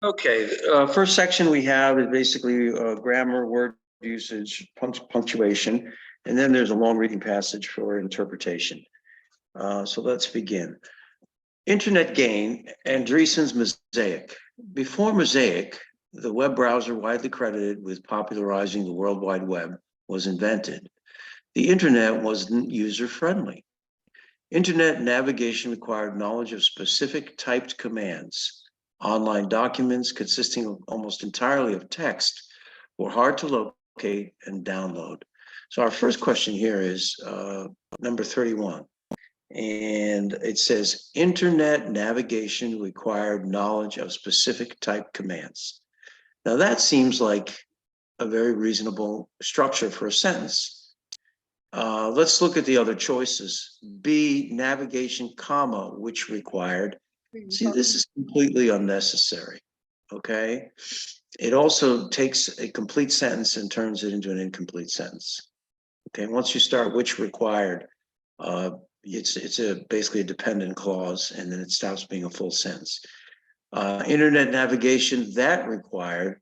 Okay, first section we have is basically grammar, word usage, punctuation, and then there's a long reading passage for interpretation. So let's begin. Internet gain, Andreessen's Mosaic. Before Mosaic, the web browser widely credited with popularizing the World Wide Web was invented. The internet wasn't user-friendly. Internet navigation required knowledge of specific typed commands. Online documents consisting of almost entirely of text were hard to locate and download. So our first question here is number 31. And it says, internet navigation required knowledge of specific type commands. Now that seems like a very reasonable structure for a sentence. Let's look at the other choices. B, navigation, comma, which required. See, this is completely unnecessary, okay? It also takes a complete sentence and turns it into an incomplete sentence. Okay, once you start which required, it's basically a dependent clause, and then it stops being a full sentence. Internet navigation, that required.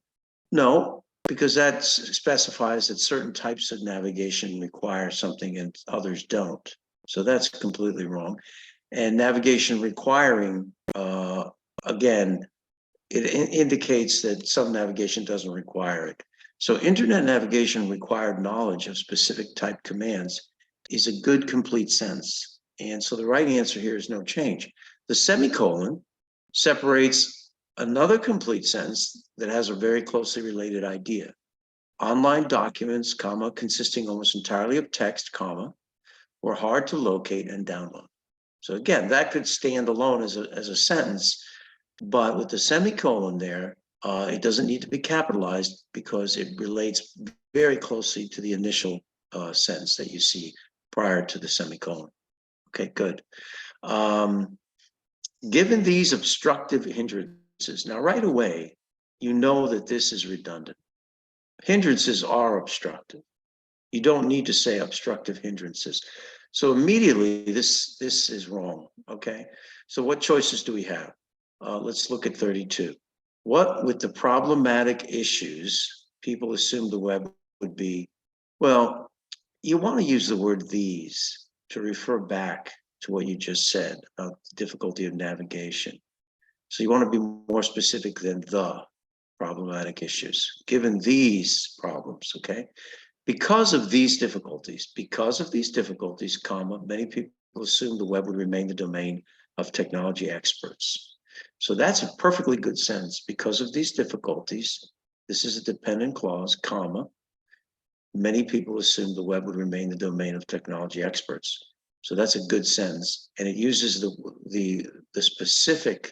No, because that specifies that certain types of navigation require something and others don't. So that's completely wrong. And navigation requiring, again, it indicates that some navigation doesn't require it. So internet navigation required knowledge of specific type commands is a good complete sentence. And so the right answer here is no change. The semicolon separates another complete sentence that has a very closely related idea. Online documents, comma, consisting almost entirely of text, comma, were hard to locate and download. So again, that could stand alone as a sentence, but with the semicolon there, it doesn't need to be capitalized because it relates very closely to the initial sentence that you see prior to the semicolon. Okay, good. Given these obstructive hindrances, now right away, you know that this is redundant. Hindrances are obstructive. You don't need to say obstructive hindrances. So immediately this is wrong, okay? So what choices do we have? Let's look at 32. What with the problematic issues, people assume the web would be, well, you want to use the word these to refer back to what you just said about the difficulty of navigation. So you want to be more specific than the problematic issues, given these problems, okay? Because of these difficulties, comma, many people assume the web would remain the domain of technology experts. So that's a perfectly good sentence. Because of these difficulties, this is a dependent clause, comma, many people assume the web would remain the domain of technology experts. So that's a good sentence. And it uses the specific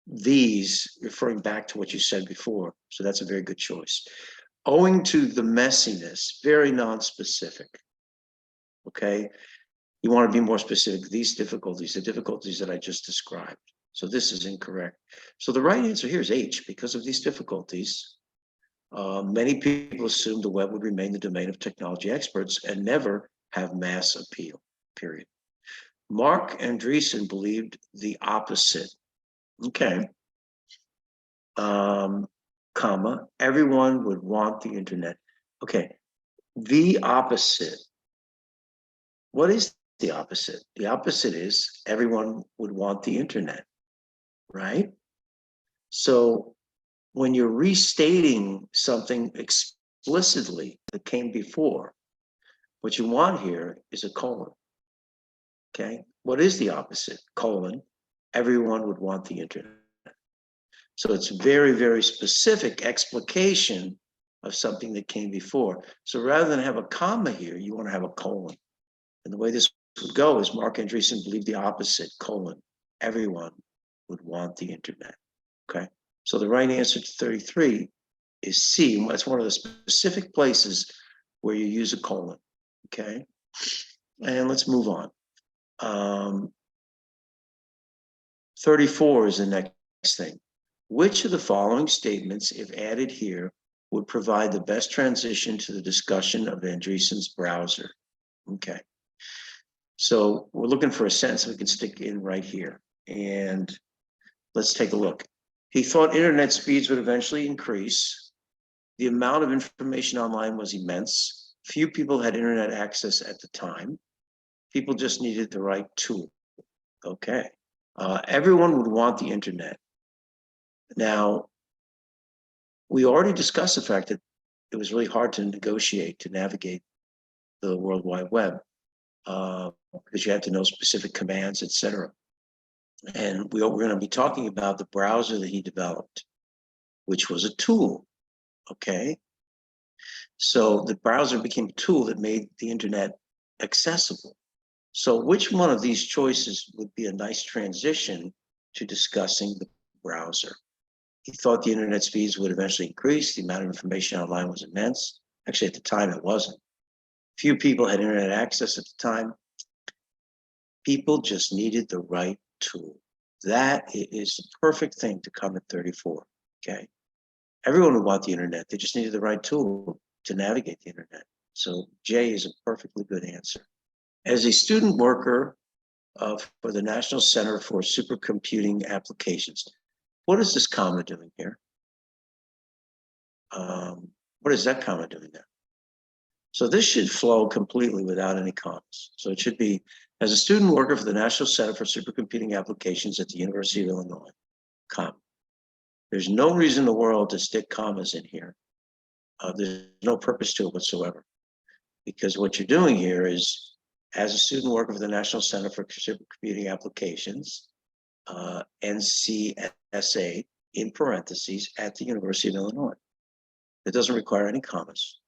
these referring back to what you said before. So that's a very good choice. Owing to the messiness, very non-specific. Okay, you want to be more specific. These difficulties, the difficulties that I just described. So this is incorrect. So the right answer here is H. Because of these difficulties, many people assume the web would remain the domain of technology experts and never have mass appeal, period. Marc Andreessen believed the opposite. Okay. Comma, everyone would want the internet. Okay, the opposite. What is the opposite? The opposite is everyone would want the internet, right? So when you're restating something explicitly that came before, what you want here is a colon, okay? What is the opposite? Colon, everyone would want the internet. So it's very, very specific explication of something that came before. So rather than have a comma here, you want to have a colon. And the way this would go is Marc Andreessen believed the opposite, colon. Everyone would want the internet, okay? So the right answer to 33 is C. That's one of the specific places where you use a colon, okay? And let's move on. 34 is the next thing. Which of the following statements, if added here, would provide the best transition to the discussion of Andreessen's browser? Okay. So we're looking for a sentence we can stick in right here. And let's take a look. He thought internet speeds would eventually increase. The amount of information online was immense. Few people had internet access at the time. People just needed the right tool. Okay. Everyone would want the internet. Now, we already discussed the fact that it was really hard to negotiate, to navigate the World Wide Web, because you had to know specific commands, etc. And we're going to be talking about the browser that he developed, which was a tool. Okay. So the browser became a tool that made the internet accessible. So which one of these choices would be a nice transition to discussing the browser? He thought the internet speeds would eventually increase. The amount of information online was immense. Actually, at the time, it wasn't. Few people had internet access at the time. People just needed the right tool. That is the perfect thing to come at 34, okay? Everyone would want the internet. They just needed the right tool to navigate the internet. So J is a perfectly good answer. As a student worker for the National Center for Supercomputing Applications, what is this comma doing here? What is that comma doing there? So this should flow completely without any commas. So it should be, as a student worker for the National Center for Supercomputing Applications at the University of Illinois, comma. There's no reason in the world to stick commas in here. There's no purpose to it whatsoever. Because what you're doing here is, as a student worker for the National Center for Supercomputing Applications, NCSA, in parentheses, at the University of Illinois. It doesn't require any commas.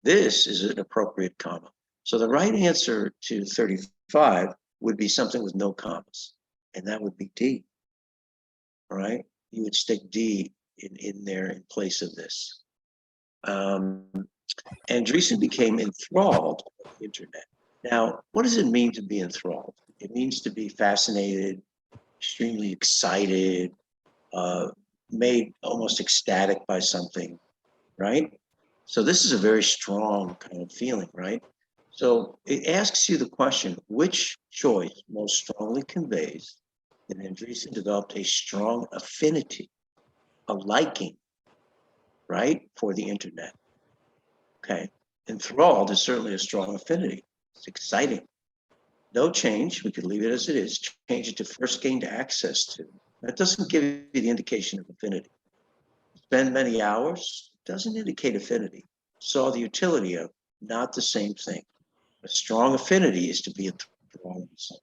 This is an appropriate comma. So the right answer to 35 would be something with no commas, and that would be D. All right, you would stick D in there in place of this. Andreessen became enthralled with the internet. Now, what does it mean to be enthralled? It means to be fascinated, extremely excited, made almost ecstatic by something, right? So this is a very strong kind of feeling, right? So it asks you the question, which choice most strongly conveys that Andreessen developed a strong affinity, a liking, right, for the internet? Okay, enthralled is certainly a strong affinity. It's exciting. No change, we could leave it as it is, change it to first gained access to. That doesn't give you the indication of affinity. Spend many hours, doesn't indicate affinity. Saw the utility of, not the same thing. A strong affinity is to be enthralled in something.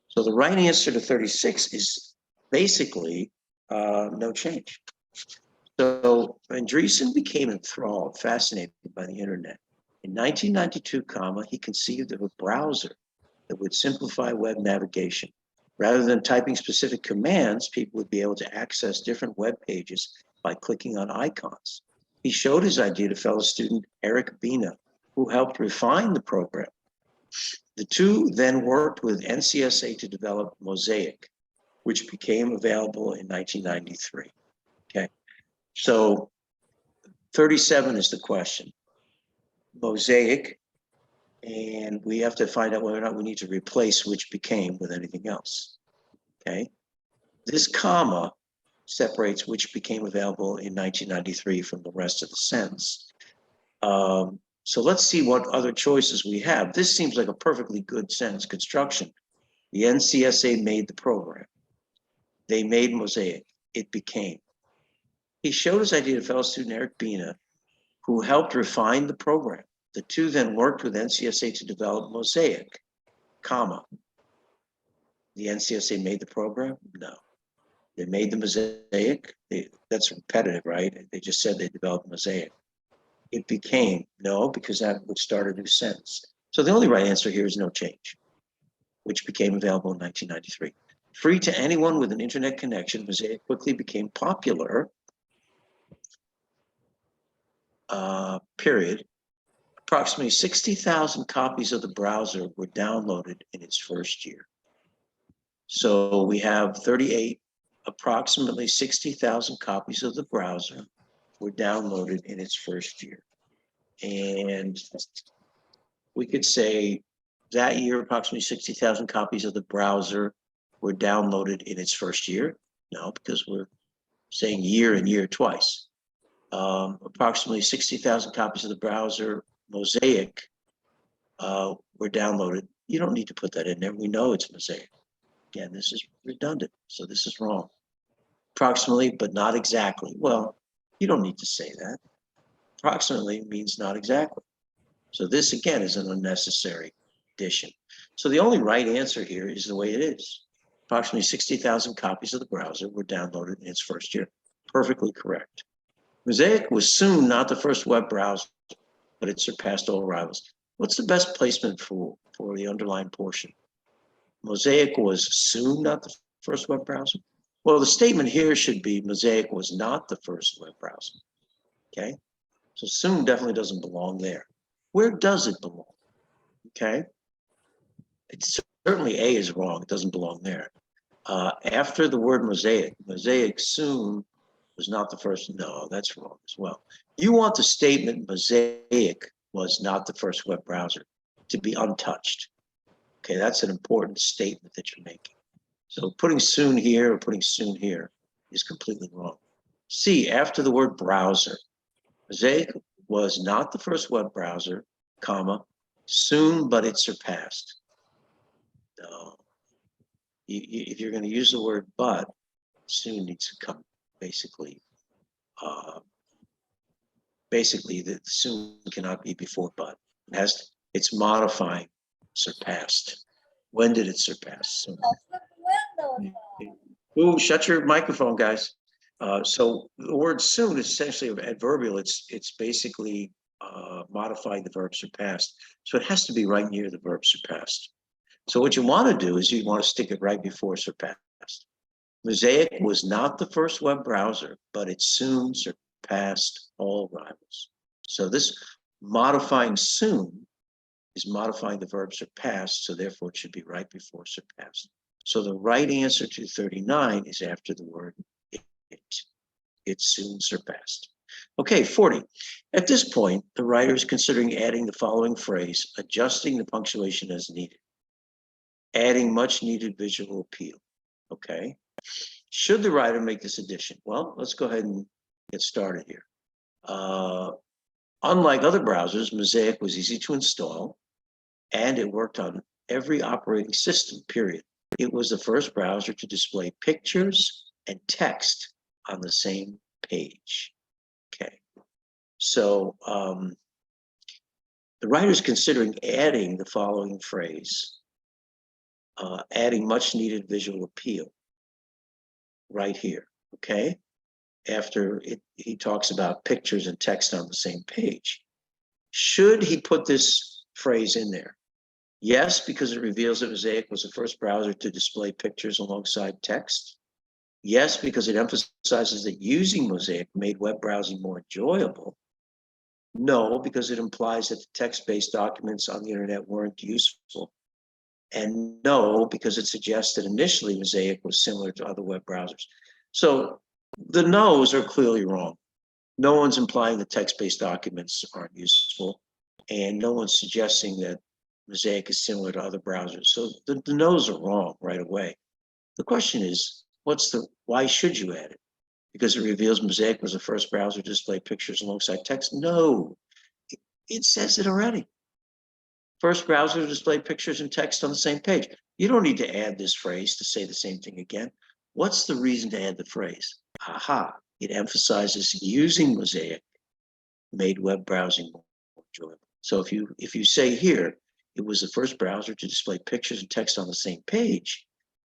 So the right answer to 36 is basically no change. So Andreessen became enthralled, fascinated by the internet. In 1992, he conceived of a browser that would simplify web navigation. Rather than typing specific commands, people would be able to access different web pages by clicking on icons. He showed his idea to fellow student Eric Bina, who helped refine the program. The two then worked with NCSA to develop Mosaic, which became available in 1993. Okay, so 37 is the question. Mosaic, and we have to find out whether or not we need to replace which became with anything else. Okay, this comma separates which became available in 1993 from the rest of the sentence. So let's see what other choices we have. This seems like a perfectly good sentence construction. The NCSA made the program. They made Mosaic. It became. He showed his idea to fellow student Eric Bina, who helped refine the program. The two then worked with NCSA to develop Mosaic, comma. The NCSA made the program? No. They made the Mosaic. That's repetitive, right? They just said they developed Mosaic. It became, no, because that would start a new sentence. So the only right answer here is no change, which became available in 1993. Free to anyone with an internet connection, Mosaic quickly became popular, period. Approximately 60,000 copies of the browser were downloaded in its first year. So we have 38, approximately 60,000 copies of the browser were downloaded in its first year. And we could say that year, approximately 60,000 copies of the browser were downloaded in its first year. No, because we're saying year and year twice. Approximately 60,000 copies of the browser Mosaic were downloaded. You don't need to put that in there. We know it's Mosaic. Again, this is redundant, so this is wrong. Approximately, but not exactly. Well, you don't need to say that. Approximately means not exactly. So this, again, is an unnecessary addition. So the only right answer here is the way it is. Approximately 60,000 copies of the browser were downloaded in its first year. Perfectly correct. Mosaic was soon not the first web browser, but it surpassed all rivals. What's the best placement for the underlined portion? Mosaic was soon not the first web browser. Well, the statement here should be Mosaic was not the first web browser. Okay, so soon definitely doesn't belong there. Where does it belong? Okay, it's certainly A is wrong. It doesn't belong there. After the word Mosaic, Mosaic soon was not the first. No, that's wrong as well. You want the statement Mosaic was not the first web browser to be untouched. Okay, that's an important statement that you're making. So putting soon here or putting soon here is completely wrong. C, after the word browser, Mosaic was not the first web browser, comma, soon, but it surpassed. No. If you're going to use the word but, soon needs to come basically. Basically, the soon cannot be before but. It's modifying surpassed. When did it surpass? So, ooh, shut your microphone, guys. So the word soon is essentially adverbial. It's basically modifying the verb surpassed. So it has to be right near the verb surpassed. So what you want to do is you want to stick it right before surpassed. Mosaic was not the first web browser, but it soon surpassed all rivals. So this modifying soon is modifying the verb surpassed, so therefore it should be right before surpassed. So the right answer to 39 is after the word it. It soon surpassed. Okay, 40. At this point, the writer is considering adding the following phrase, adjusting the punctuation as needed, adding much needed visual appeal. Okay. Should the writer make this addition? Well, let's go ahead and get started here. Unlike other browsers, Mosaic was easy to install and it worked on every operating system, period. It was the first browser to display pictures and text on the same page. Okay, so the writer is considering adding the following phrase, adding much needed visual appeal right here, okay? After he talks about pictures and text on the same page. Should he put this phrase in there? Yes, because it reveals that Mosaic was the first browser to display pictures alongside text. Yes, because it emphasizes that using Mosaic made web browsing more enjoyable. No, because it implies that the text-based documents on the internet weren't useful. And no, because it suggests that initially Mosaic was similar to other web browsers. So the no's are clearly wrong. No one's implying that text-based documents aren't useful, and no one's suggesting that Mosaic is similar to other browsers. So the no's are wrong right away. The question is, why should you add it? Because it reveals Mosaic was the first browser to display pictures alongside text? No, it says it already. First browser to display pictures and text on the same page. You don't need to add this phrase to say the same thing again. What's the reason to add the phrase? Aha, it emphasizes using Mosaic made web browsing more enjoyable. So if you say here, it was the first browser to display pictures and text on the same page,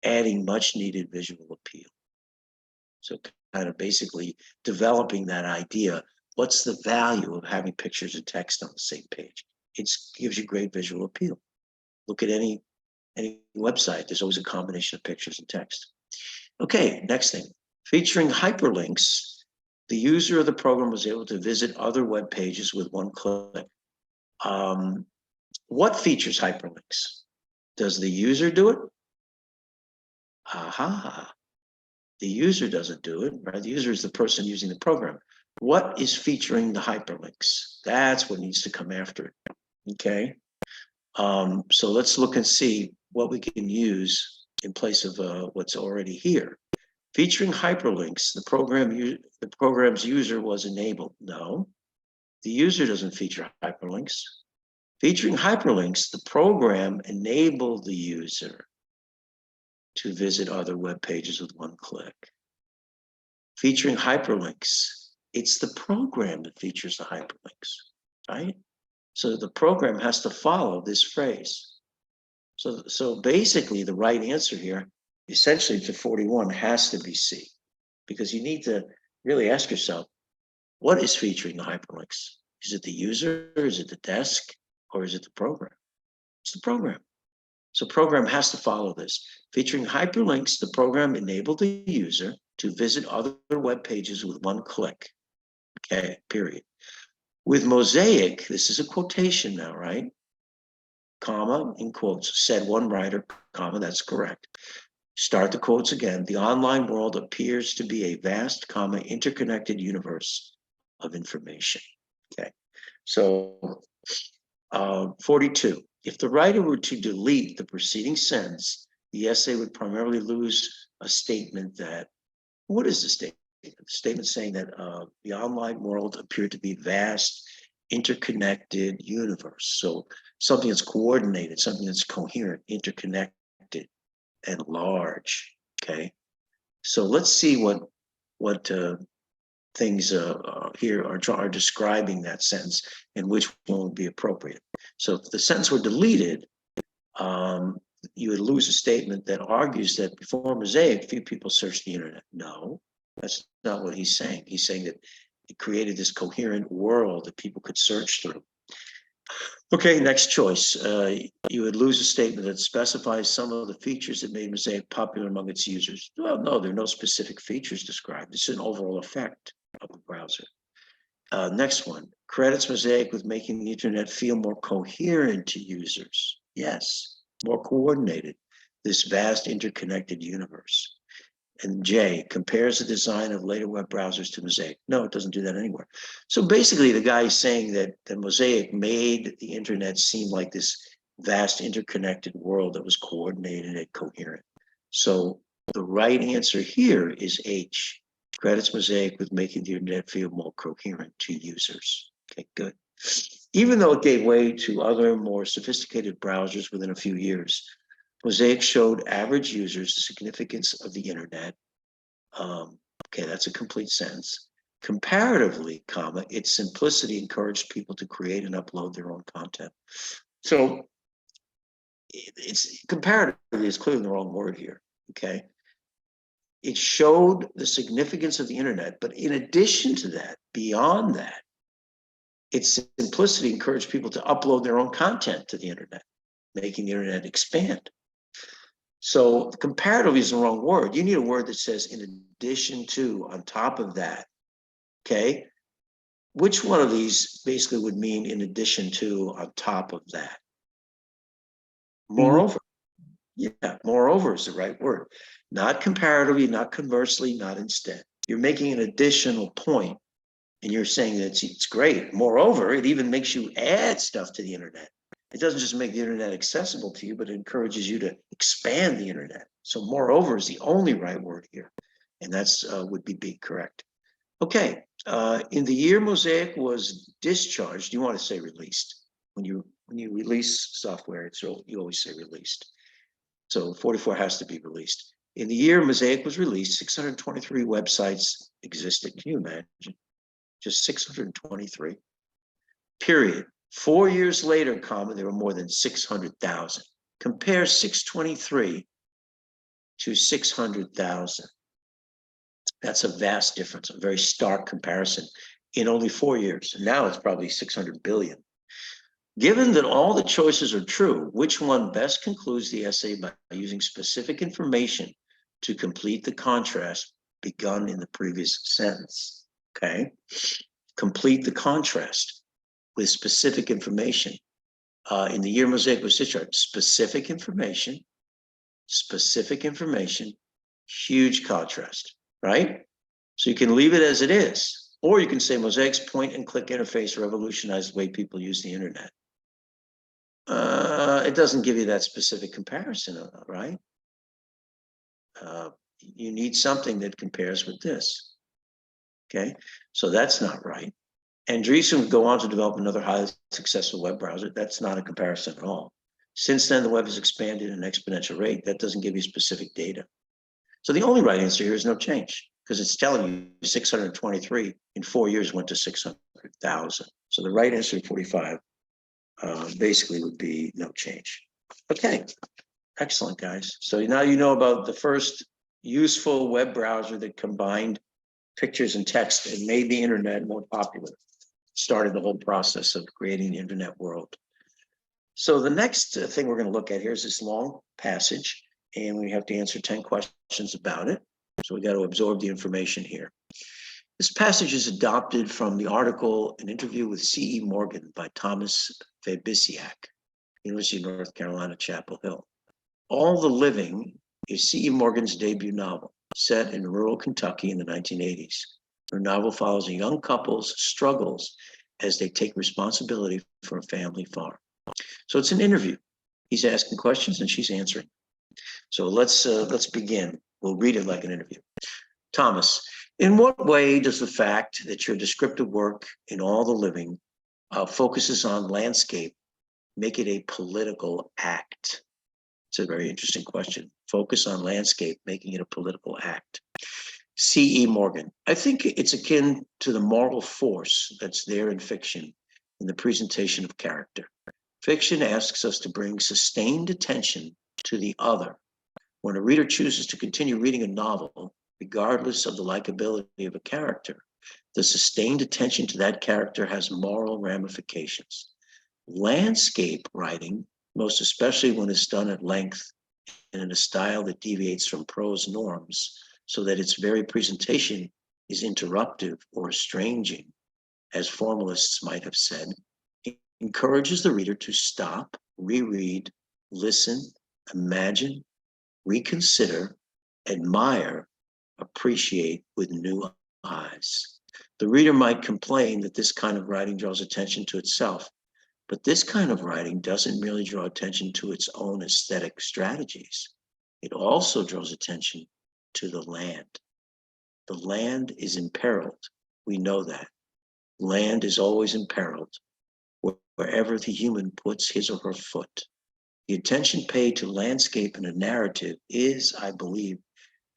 adding much needed visual appeal. So kind of basically developing that idea. What's the value of having pictures and text on the same page? It gives you great visual appeal. Look at any website. There's always a combination of pictures and text. Okay, next thing. Featuring hyperlinks, the user of the program was able to visit other web pages with one click. What features hyperlinks? Does the user do it? Aha. The user doesn't do it, right? The user is the person using the program. What is featuring the hyperlinks? That's what needs to come after it. Okay. So let's look and see what we can use in place of what's already here. Featuring hyperlinks, the program's user was enabled. No, the user doesn't feature hyperlinks. Featuring hyperlinks, the program enabled the user to visit other web pages with one click. Featuring hyperlinks, it's the program that features the hyperlinks, right? So the program has to follow this phrase. So basically the right answer here, essentially to 41, has to be C, because you need to really ask yourself, what is featuring the hyperlinks? Is it the user, is it the desk, or is it the program? It's the program. So program has to follow this. Featuring hyperlinks, the program enabled the user to visit other web pages with one click. Okay, period. With Mosaic, this is a quotation now, right? Comma, in quotes, said one writer, comma, that's correct. Start the quotes again. The online world appears to be a vast, comma, interconnected universe of information. Okay, so 42. If the writer were to delete the preceding sentence, the essay would primarily lose a statement that, what is the statement? The statement saying that the online world appeared to be vast, interconnected universe. So something that's coordinated, something that's coherent, interconnected, and large. Okay, so let's see what things here are describing that sentence and which one would be appropriate. So if the sentence were deleted, you would lose a statement that argues that before Mosaic, few people searched the internet. No, that's not what he's saying. He's saying that it created this coherent world that people could search through. Okay, next choice. You would lose a statement that specifies some of the features that made Mosaic popular among its users. Well, no, there are no specific features described. It's an overall effect of the browser. Next one, credits Mosaic with making the internet feel more coherent to users. Yes, more coordinated, this vast interconnected universe. And J, compares the design of later web browsers to Mosaic. No, it doesn't do that anywhere. So basically the guy is saying that Mosaic made the internet seem like this vast interconnected world that was coordinated and coherent. So the right answer here is H, credits Mosaic with making the internet feel more coherent to users. Okay, good. Even though it gave way to other more sophisticated browsers within a few years, Mosaic showed average users the significance of the internet. Okay, that's a complete sentence. Comparatively, comma, its simplicity encouraged people to create and upload their own content. So it's comparatively is clearly the wrong word here. Okay. It showed the significance of the internet, but in addition to that, beyond that, its simplicity encouraged people to upload their own content to the internet, making the internet expand. So comparatively is the wrong word. You need a word that says in addition to, on top of that. Okay. Which one of these basically would mean in addition to, on top of that? Moreover. Yeah, moreover is the right word. Not comparatively, not conversely, not instead. You're making an additional point and you're saying that it's great. Moreover, it even makes you add stuff to the internet. It doesn't just make the internet accessible to you, but it encourages you to expand the internet. So moreover is the only right word here. And that's would be B, correct. Okay, in the year Mosaic was discharged, you want to say released. When you release software, you always say released. So 44 has to be released. In the year Mosaic was released, 623 websites existed. Can you imagine? Just 623. Period. 4 years later, comma, there were more than 600,000. Compare 623 to 600,000. That's a vast difference, a very stark comparison in only 4 years. Now it's probably 600 billion. Given that all the choices are true, which one best concludes the essay by using specific information to complete the contrast begun in the previous sentence? Okay. Complete the contrast with specific information. In the year Mosaic was discharged, specific information, huge contrast, right? So you can leave it as it is, or you can say Mosaic's point and click interface revolutionized the way people use the internet. It doesn't give you that specific comparison, right? You need something that compares with this. Okay, so that's not right. Andreessen would go on to develop another highly successful web browser. That's not a comparison at all. Since then, the web has expanded at an exponential rate. That doesn't give you specific data. So the only right answer here is no change, because it's telling you 623 in 4 years went to 600,000. So the right answer, 45, basically would be no change. Okay, excellent, guys. So now you know about the first useful web browser that combined pictures and text and made the internet more popular. Started the whole process of creating the internet world. So the next thing we're going to look at here is this long passage, and we have to answer 10 questions about it. So we got to absorb the information here. This passage is adopted from the article, An Interview with C.E. Morgan by Thomas Fabisiak, University of North Carolina, Chapel Hill. All the Living is C.E. Morgan's debut novel, set in rural Kentucky in the 1980s. Her novel follows a young couple's struggles as they take responsibility for a family farm. So it's an interview. He's asking questions and she's answering. So let's begin. We'll read it like an interview. Thomas, in what way does the fact that your descriptive work in All the Living focuses on landscape make it a political act? It's a very interesting question. Focus on landscape, making it a political act. C.E. Morgan, I think it's akin to the moral force that's there in fiction in the presentation of character. Fiction asks us to bring sustained attention to the other. When a reader chooses to continue reading a novel, regardless of the likability of a character, the sustained attention to that character has moral ramifications. Landscape writing, most especially when it's done at length and in a style that deviates from prose norms, so that its very presentation is interruptive or estranging, as formalists might have said, encourages the reader to stop, reread, listen, imagine, reconsider, admire, appreciate with new eyes. The reader might complain that this kind of writing draws attention to itself, but this kind of writing doesn't merely draw attention to its own aesthetic strategies. It also draws attention to the land. The land is imperiled. We know that. Land is always imperiled wherever the human puts his or her foot. The attention paid to landscape in a narrative is, I believe,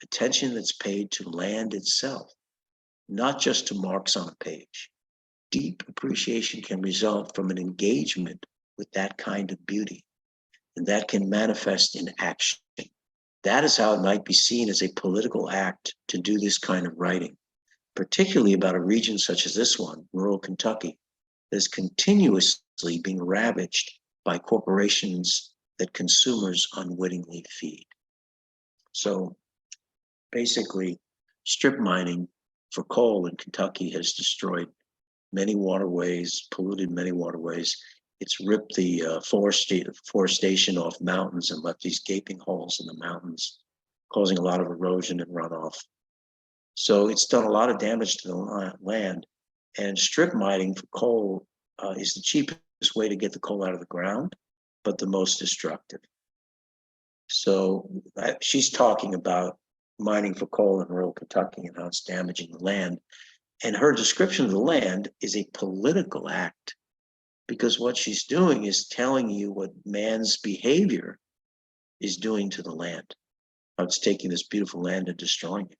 attention that's paid to land itself, not just to marks on a page. Deep appreciation can result from an engagement with that kind of beauty, and that can manifest in action. That is how it might be seen as a political act to do this kind of writing, particularly about a region such as this one, rural Kentucky, that is continuously being ravaged by corporations that consumers unwittingly feed. So basically, strip mining for coal in Kentucky has destroyed many waterways, polluted many waterways. It's ripped the forestation off mountains and left these gaping holes in the mountains, causing a lot of erosion and runoff. So it's done a lot of damage to the land. And strip mining for coal is the cheapest way to get the coal out of the ground, but the most destructive. So she's talking about mining for coal in rural Kentucky and how it's damaging the land. And her description of the land is a political act, because what she's doing is telling you what man's behavior is doing to the land, how it's taking this beautiful land and destroying it.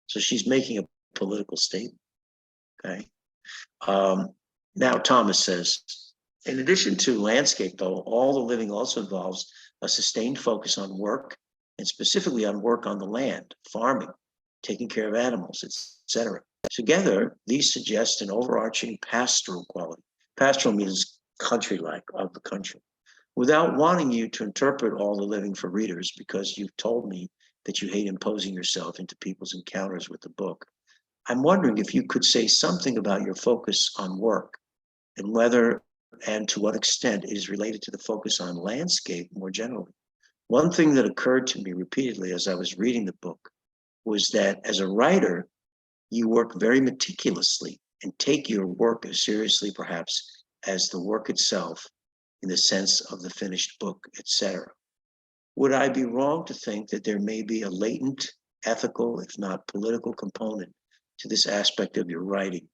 So she's making a political statement, okay? Now Thomas says, in addition to landscape, though, All the Living also involves a sustained focus on work, and specifically on work on the land, farming, taking care of animals, etc. Together, these suggest an overarching pastoral quality. Pastoral means country-like, of the country. Without wanting you to interpret All the Living for readers, because you've told me that you hate imposing yourself into people's encounters with the book, I'm wondering if you could say something about your focus on work, and whether and to what extent it is related to the focus on landscape more generally. One thing that occurred to me repeatedly as I was reading the book was that as a writer, you work very meticulously and take your work as seriously, perhaps, as the work itself, in the sense of the finished book, etc. Would I be wrong to think that there may be a latent ethical, if not political, component to this aspect of your writing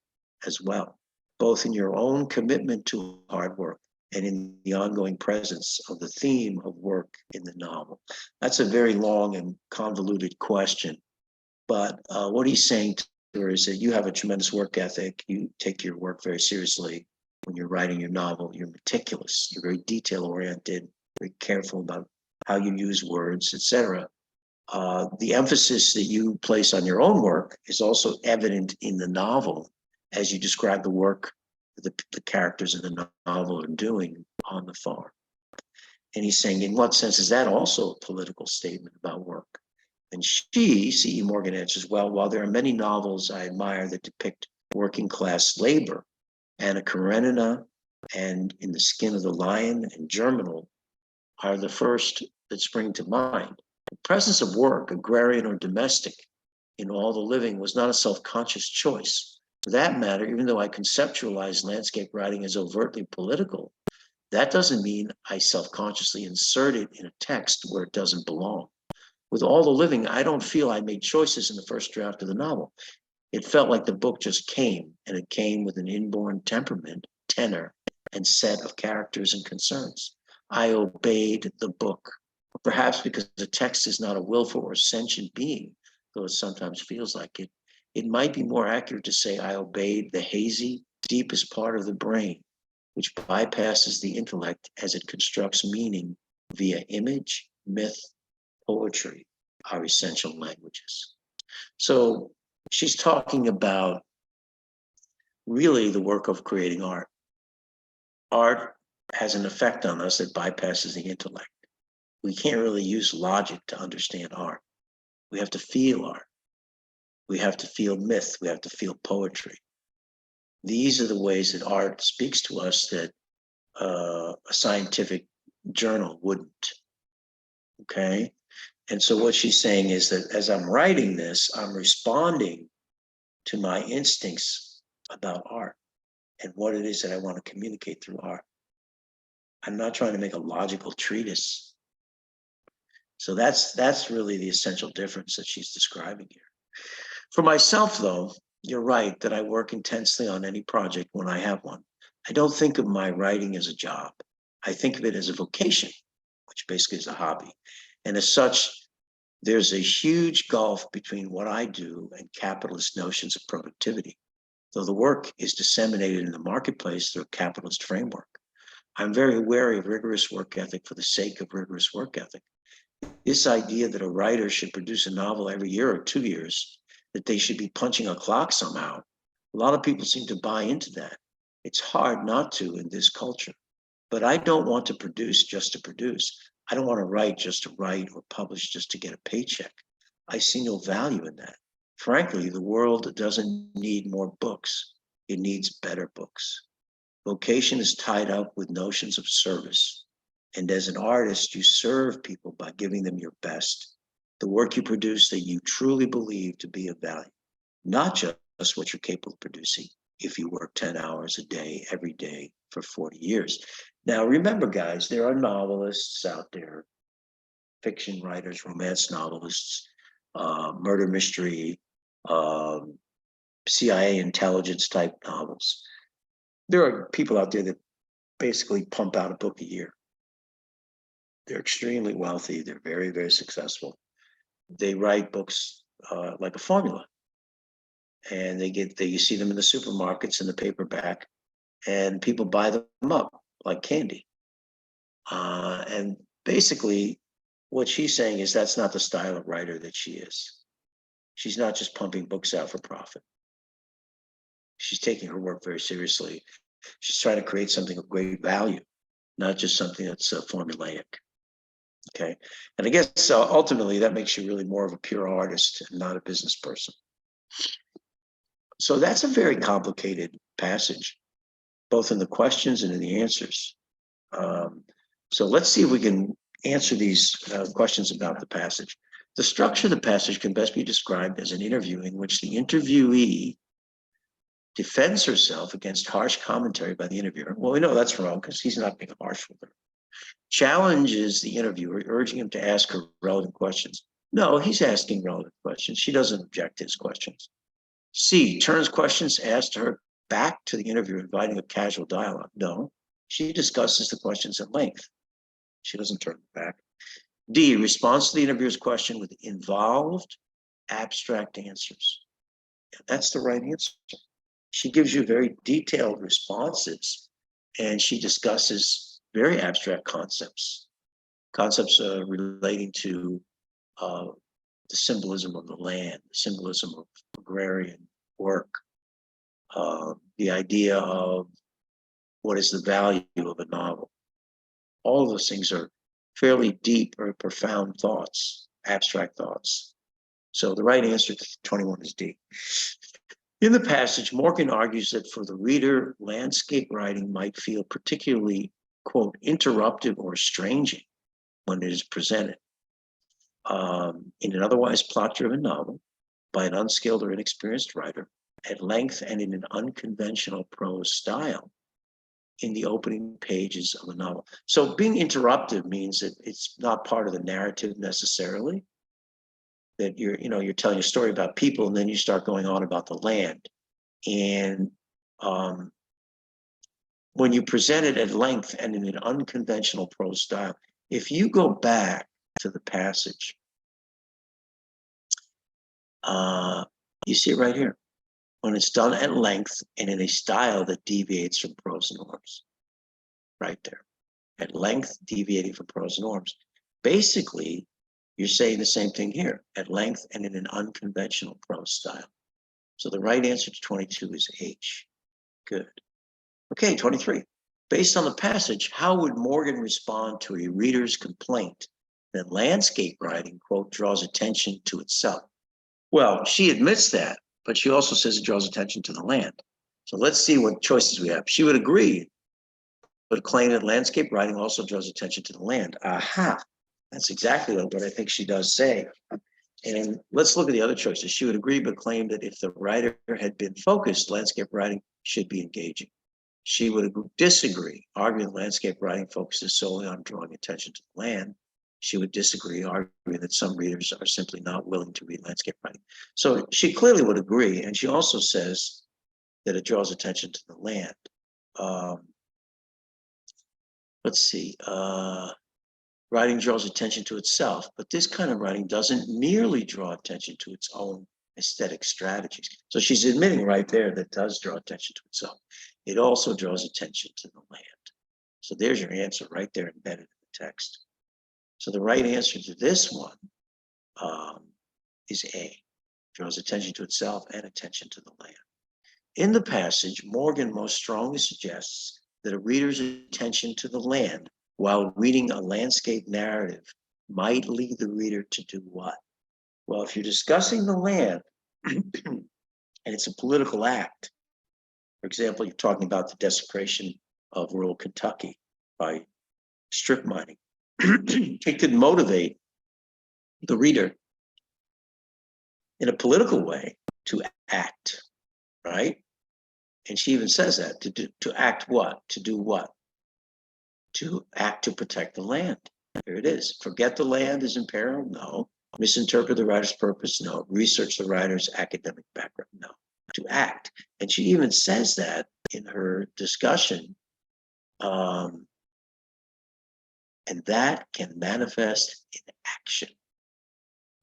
as well, both in your own commitment to hard work and in the ongoing presence of the theme of work in the novel? That's a very long and convoluted question, but what he's saying to her is that you have a tremendous work ethic. You take your work very seriously. When you're writing your novel, you're meticulous, you're very detail oriented, very careful about how you use words, etc. The emphasis that you place on your own work is also evident in the novel as you describe the work the characters in the novel are doing on the farm. And he's saying, in what sense is that also a political statement about work? And she, C.E. Morgan, answers, well, while there are many novels I admire that depict working class labor, Anna Karenina and In the Skin of the Lion and Germinal are the first that spring to mind. The presence of work, agrarian or domestic, in all the living was not a self-conscious choice. For that matter, even though I conceptualize landscape writing as overtly political, that doesn't mean I self-consciously insert it in a text where it doesn't belong. With all the living, I don't feel I made choices in the first draft of the novel. It felt like the book just came, and it came with an inborn temperament, tenor, and set of characters and concerns. I obeyed the book, perhaps because the text is not a willful or sentient being, though it sometimes feels like it. It might be more accurate to say I obeyed the hazy, deepest part of the brain, which bypasses the intellect as it constructs meaning via image, myth, poetry, our essential languages. So she's talking about really the work of creating art. Art has an effect on us that bypasses the intellect. We can't really use logic to understand art. We have to feel art. We have to feel myth. We have to feel poetry. These are the ways that art speaks to us that a scientific journal wouldn't. Okay? And so what she's saying is that as I'm writing this, I'm responding to my instincts about art and what it is that I want to communicate through art. I'm not trying to make a logical treatise. So that's really the essential difference that she's describing here. For myself, though, you're right that I work intensely on any project when I have one. I don't think of my writing as a job. I think of it as a vocation, which basically is a hobby. And as such, there's a huge gulf between what I do and capitalist notions of productivity, though the work is disseminated in the marketplace through a capitalist framework. I'm very wary of rigorous work ethic for the sake of rigorous work ethic. This idea that a writer should produce a novel every year or 2 years, that they should be punching a clock somehow, a lot of people seem to buy into that. It's hard not to in this culture. But I don't want to produce just to produce. I don't want to write just to write or publish just to get a paycheck. I see no value in that. Frankly, the world doesn't need more books. It needs better books. Vocation is tied up with notions of service. And as an artist, you serve people by giving them your best, the work you produce that you truly believe to be of value, not just what you're capable of producing if you work 10 hours a day, every day for 40 years. Now, remember, guys, there are novelists out there, fiction writers, romance novelists, murder mystery, CIA intelligence type novels. There are people out there that basically pump out a book a year. They're extremely wealthy. They're very, very successful. They write books like a formula. And you see them in the supermarkets in the paperback, and people buy them up like candy. And basically, what she's saying is that's not the style of writer that she is. She's not just pumping books out for profit. She's taking her work very seriously. She's trying to create something of great value, not just something that's formulaic. Okay. And I guess ultimately that makes you really more of a pure artist and not a business person. So that's a very complicated passage, both in the questions and in the answers. So let's see if we can answer these questions about the passage. The structure of the passage can best be described as an interview in which the interviewee defends herself against harsh commentary by the interviewer. Well, we know that's wrong because he's not being harsh with her. Challenges the interviewer, urging him to ask her relevant questions. No, he's asking relevant questions. She doesn't object to his questions. C, turns questions asked to her back to the interviewer, inviting a casual dialogue. No, she discusses the questions at length. She doesn't turn it back. D, responds to the interviewer's question with involved, abstract answers. That's the right answer. She gives you very detailed responses, and she discusses very abstract concepts relating to the symbolism of the land, the symbolism of agrarian work, the idea of what is the value of a novel. All of those things are fairly deep or profound thoughts, abstract thoughts. So the right answer to 21 is D. In the passage, Morgan argues that for the reader, landscape writing might feel particularly, quote, interruptive or estranging when it is presented in an otherwise plot-driven novel by an unskilled or inexperienced writer at length and in an unconventional prose style in the opening pages of a novel. So being interruptive means that it's not part of the narrative necessarily, that you're telling a story about people and then you start going on about the land. And when you present it at length and in an unconventional prose style, if you go back to the passage, you see it right here. When it's done at length and in a style that deviates from prose norms, right there. At length, deviating from prose norms. Basically, you're saying the same thing here, at length and in an unconventional prose style. So the right answer to 22 is H. Good. Okay, 23. Based on the passage, how would Morgan respond to a reader's complaint that landscape writing, quote, draws attention to itself? Well, she admits that, but she also says it draws attention to the land. So let's see what choices we have. She would agree, but claim that landscape writing also draws attention to the land. Aha, that's exactly what I think she does say. And let's look at the other choices. She would agree, but claim that if the writer had been focused, landscape writing should be engaging. She would disagree, arguing landscape writing focuses solely on drawing attention to the land. She would disagree, arguing that some readers are simply not willing to read landscape writing. So she clearly would agree, and she also says that it draws attention to the land. Let's see. Writing draws attention to itself, but this kind of writing doesn't merely draw attention to its own aesthetic strategies. So she's admitting right there that it does draw attention to itself. It also draws attention to the land. So there's your answer right there embedded in the text. So the right answer to this one is A, draws attention to itself and attention to the land. In the passage, Morgan most strongly suggests that a reader's attention to the land while reading a landscape narrative might lead the reader to do what? Well, if you're discussing the land and it's a political act, for example, you're talking about the desecration of rural Kentucky by strip mining, it could motivate the reader in a political way to act, right? And she even says that, to act what? To do what? To act to protect the land. Here it is. Forget the land is in peril? No. Misinterpret the writer's purpose? No. Research the writer's academic background? No. To act. And she even says that in her discussion. And that can manifest in action.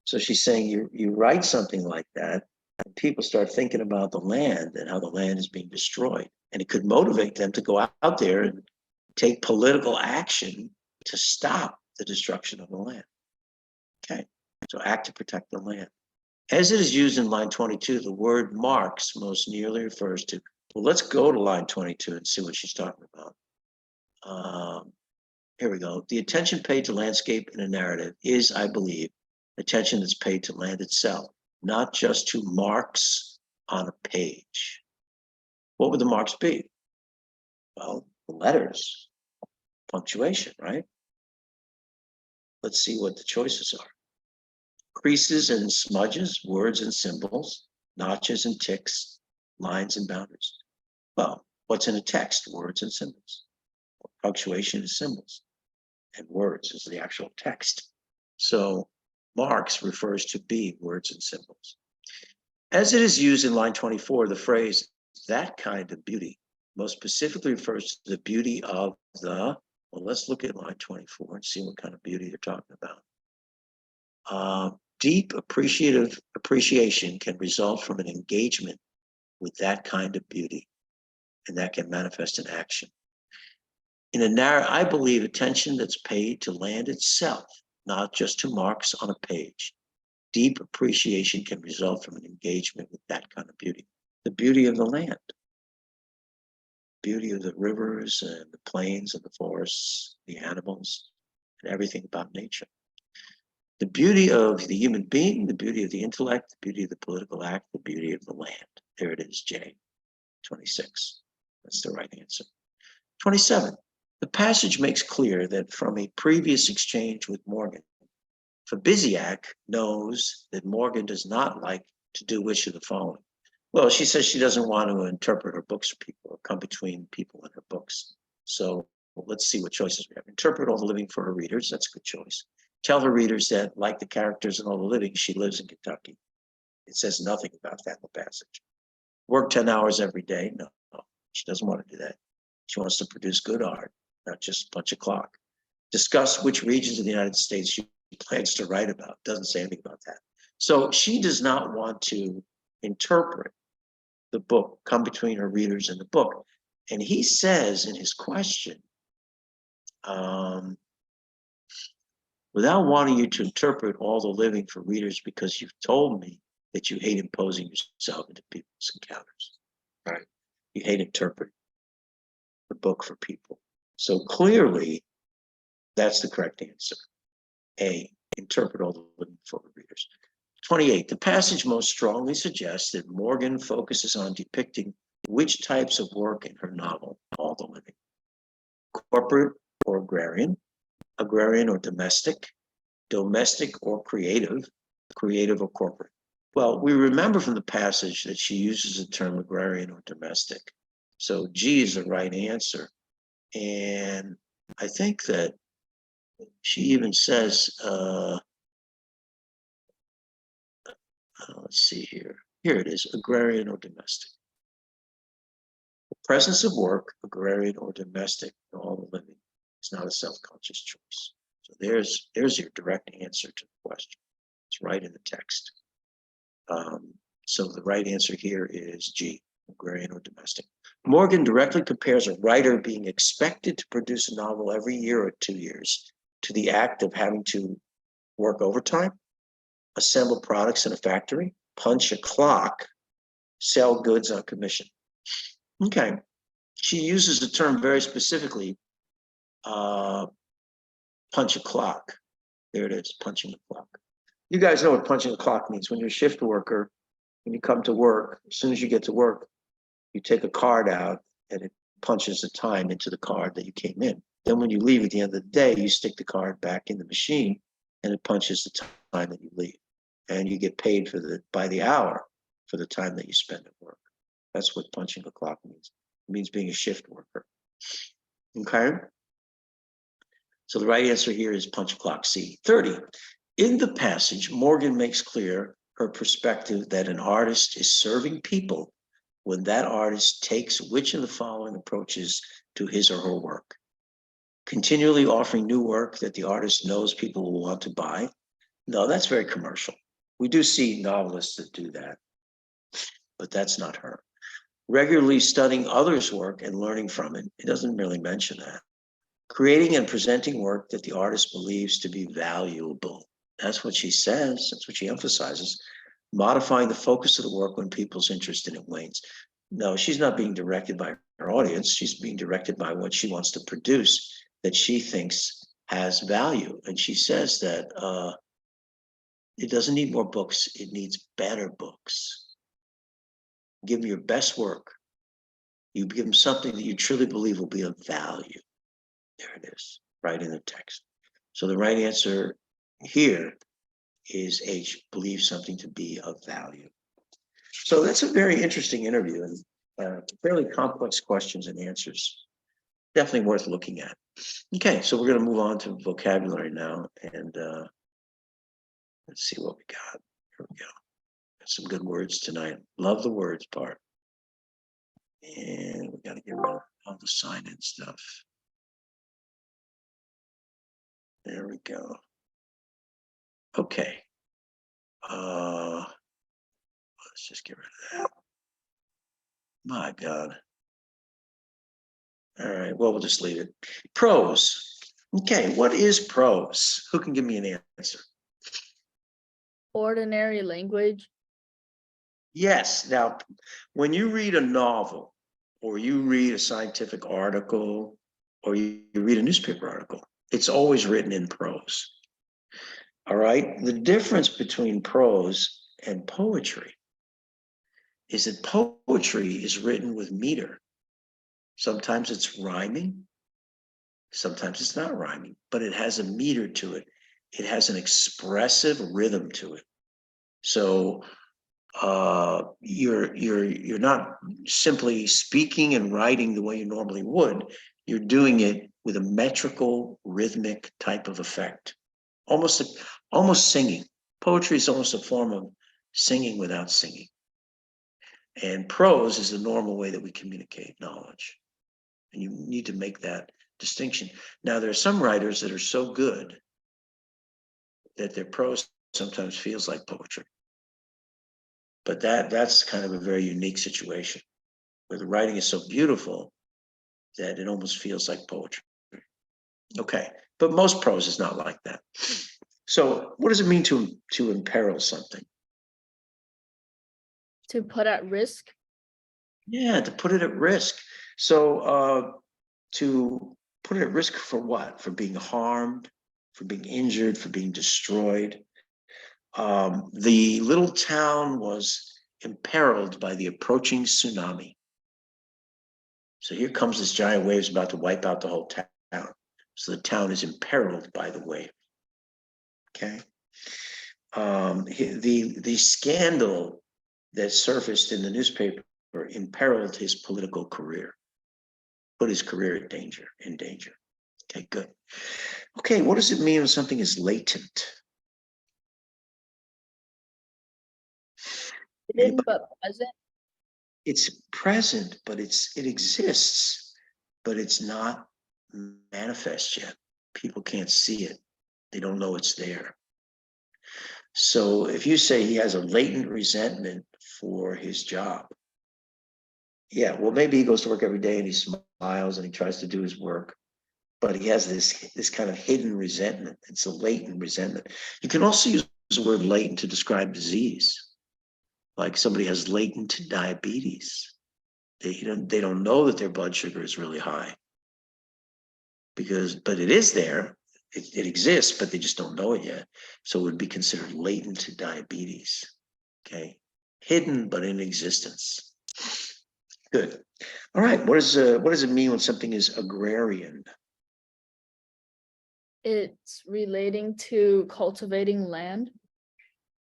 So she's saying you write something like that, and people start thinking about the land and how the land is being destroyed. And it could motivate them to go out there and take political action to stop the destruction of the land. Okay, so act to protect the land. As it is used in line 22, the word marks most nearly refers to, well, let's go to line 22 and see what she's talking about. Here we go. The attention paid to landscape in a narrative is, I believe, attention that's paid to land itself, not just to marks on a page. What would the marks be? Well, the letters, punctuation, right? Let's see what the choices are. Creases and smudges, words and symbols, notches and ticks, lines and boundaries. Well, what's in a text? Words and symbols. Punctuation is symbols. and words is the actual text. So Marx refers to B, words and symbols. As it is used in line 24, the phrase that kind of beauty most specifically refers to the beauty of the, well, let's look at line 24 and see what kind of beauty they're talking about. Deep appreciation can result from an engagement with that kind of beauty, and that can manifest in action. In a narrow, I believe attention that's paid to land itself, not just to marks on a page. Deep appreciation can result from an engagement with that kind of beauty. The beauty of the land, beauty of the rivers and the plains and the forests, the animals, and everything about nature. The beauty of the human being, the beauty of the intellect, the beauty of the political act, the beauty of the land. There it is, J, 26. That's the right answer. 27. The passage makes clear that from a previous exchange with Morgan, Fabiziak knows that Morgan does not like to do which of the following. Well, she says she doesn't want to interpret her books for people or come between people in her books. So let's see what choices we have. Interpret all the living for her readers. That's a good choice. Tell her readers that, like the characters in All the Living, she lives in Kentucky. It says nothing about that in the passage. Work 10 hours every day. No, she doesn't want to do that. She wants to produce good art, not just punch a clock. Discuss which regions of the United States she plans to write about. Doesn't say anything about that. So she does not want to interpret the book, come between her readers and the book. And he says in his question, without wanting you to interpret all the living for readers because you've told me that you hate imposing yourself into people's encounters, right? You hate interpreting the book for people. So clearly, that's the correct answer. A, interpret all the living for readers. 28, the passage most strongly suggests that Morgan focuses on depicting which types of work in her novel, All the Living. Corporate or agrarian or domestic or creative or corporate. Well, we remember from the passage that she uses the term agrarian or domestic. So G is the right answer. And I think that she even says, let's see here. Here it is, agrarian or domestic. The presence of work, agrarian or domestic, in all the living, is not a self-conscious choice. So there's your direct answer to the question. It's right in the text. So the right answer here is G, agrarian or domestic. Morgan directly compares a writer being expected to produce a novel every year or 2 years to the act of having to work overtime, assemble products in a factory, punch a clock, sell goods on commission. Okay, she uses the term very specifically, punch a clock. There it is, punching a clock. You guys know what punching a clock means. When you're a shift worker, when you come to work, as soon as you get to work, you take a card out and it punches the time into the card that you came in. Then when you leave at the end of the day, you stick the card back in the machine and it punches the time that you leave. And you get paid by the hour for the time that you spend at work. That's what punching a clock means. It means being a shift worker. Okay? So the right answer here is punch a clock, C. 30. In the passage, Morgan makes clear her perspective that an artist is serving people when that artist takes which of the following approaches to his or her work. Continually offering new work that the artist knows people will want to buy. No, that's very commercial. We do see novelists that do that, but that's not her. Regularly studying others' work and learning from it. It doesn't really mention that. Creating and presenting work that the artist believes to be valuable. That's what she says. That's what she emphasizes. Modifying the focus of the work when people's interest in it wanes. No, she's not being directed by her audience. She's being directed by what she wants to produce that she thinks has value. And she says that it doesn't need more books. It needs better books. Give them your best work. You give them something that you truly believe will be of value. There it is, right in the text. So the right answer here is H, believe something to be of value. So that's a very interesting interview and fairly complex questions and answers. definitely worth looking at. Okay, so we're going to move on to vocabulary now, and let's see what we got. Here we go. Got some good words tonight. Love the words part. And we got to get rid of all the sign-in stuff. There we go. Okay. Let's just get rid of that. My God. All right, well, we'll just leave it. Prose. Okay, what is prose? Who can give me an answer? Ordinary language. Yes. Now, when you read a novel or you read a scientific article or you read a newspaper article, it's always written in prose. All right. The difference between prose and poetry is that poetry is written with meter. Sometimes it's rhyming, sometimes it's not rhyming, but it has a meter to it. It has an expressive rhythm to it. So you're not simply speaking and writing the way you normally would. You're doing it with a metrical, rhythmic type of effect, almost singing. Poetry is almost a form of singing without singing. And prose is the normal way that we communicate knowledge. And you need to make that distinction. Now, there are some writers that are so good that their prose sometimes feels like poetry. But that's kind of a very unique situation where the writing is so beautiful that it almost feels like poetry. Okay, but most prose is not like that. So what does it mean to imperil something? To put at risk. Yeah, to put it at risk. So to put it at risk for what? For being harmed, for being injured, for being destroyed. The little town was imperiled by the approaching tsunami. So here comes this giant wave, is about to wipe out the whole town. So the town is imperiled by the wave. Okay. The scandal that surfaced in the newspaper imperiled his political career, put his career in danger. Okay, good. Okay, what does it mean when something is latent? Hidden but present. It's present, but it exists, but it's not manifest yet. People can't see it. They don't know it's there. So if you say he has a latent resentment for his job, yeah, well, maybe he goes to work every day and he smiles and he tries to do his work, but he has this kind of hidden resentment. It's a latent resentment. You can also use the word latent to describe disease. Like somebody has latent diabetes. They don't know that their blood sugar is really high but it is there. It exists, but they just don't know it yet. So it would be considered latent diabetes. Okay, hidden but in existence. Good. All right. What does it mean when something is agrarian? It's relating to cultivating land.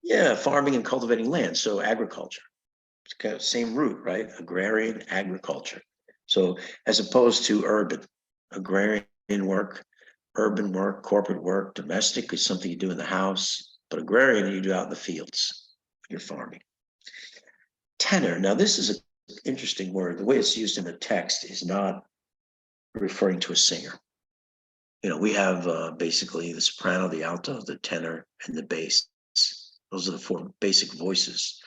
Yeah, farming and cultivating land. So agriculture. It's kind of same root, right? Agrarian agriculture. So as opposed to urban, agrarian work, urban work, corporate work, domestic is something you do in the house, but agrarian you do out in the fields. You're farming. Tenor. Now this is an interesting word. The way it's used in the text is not referring to a singer. You know, we have basically the soprano, the alto, the tenor, and the bass. Those are the four basic voices.